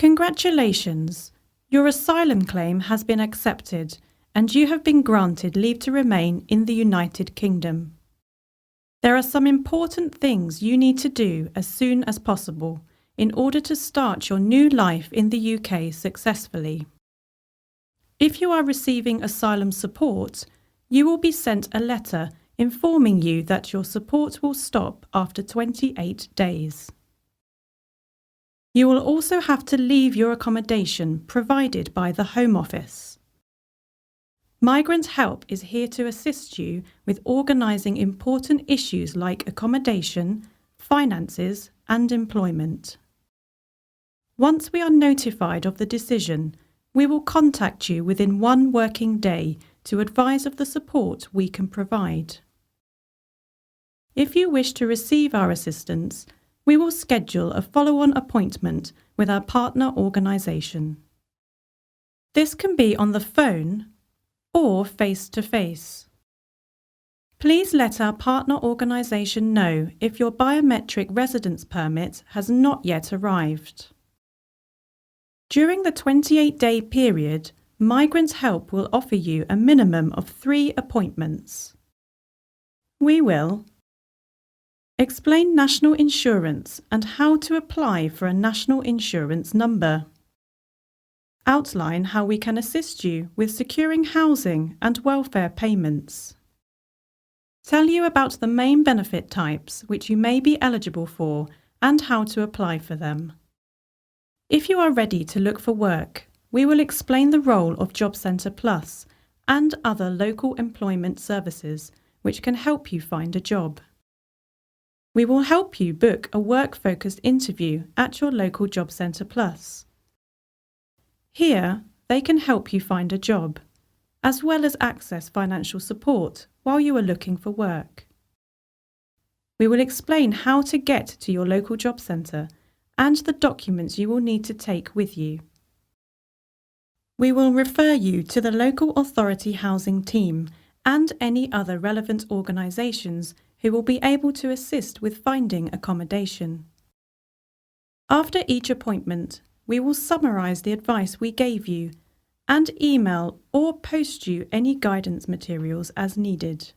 Congratulations! Your asylum claim has been accepted and you have been granted leave to remain in the United Kingdom. There are some important things you need to do as soon as possible in order to start your new life in the UK successfully. If you are receiving asylum support, you will be sent a letter informing you that your support will stop after 28 days. You will also have to leave your accommodation provided by the Home Office. Migrant Help is here to assist you with organising important issues like accommodation, finances and employment. Once we are notified of the decision, we will contact you within 1 working day to advise of the support we can provide. If you wish to receive our assistance, we will schedule a follow-on appointment with our partner organisation. This can be on the phone or face-to-face. Please let our partner organisation know if your biometric residence permit has not yet arrived. During the 28-day period, Migrant Help will offer you a minimum of 3 appointments. We will explain national insurance and how to apply for a national insurance number. Outline how we can assist you with securing housing and welfare payments. Tell you about the main benefit types which you may be eligible for and how to apply for them. If you are ready to look for work, we will explain the role of Job Centre Plus and other local employment services which can help you find a job. We will help you book a work-focused interview at your local Job Centre Plus. Here, they can help you find a job, as well as access financial support while you are looking for work. We will explain how to get to your local job centre and the documents you will need to take with you. We will refer you to the local authority housing team and any other relevant organisations who will be able to assist with finding accommodation. After each appointment, we will summarise the advice we gave you and email or post you any guidance materials as needed.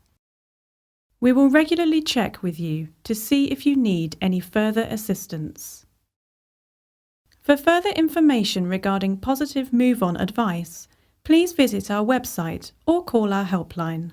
We will regularly check with you to see if you need any further assistance. For further information regarding positive move-on advice, please visit our website or call our helpline.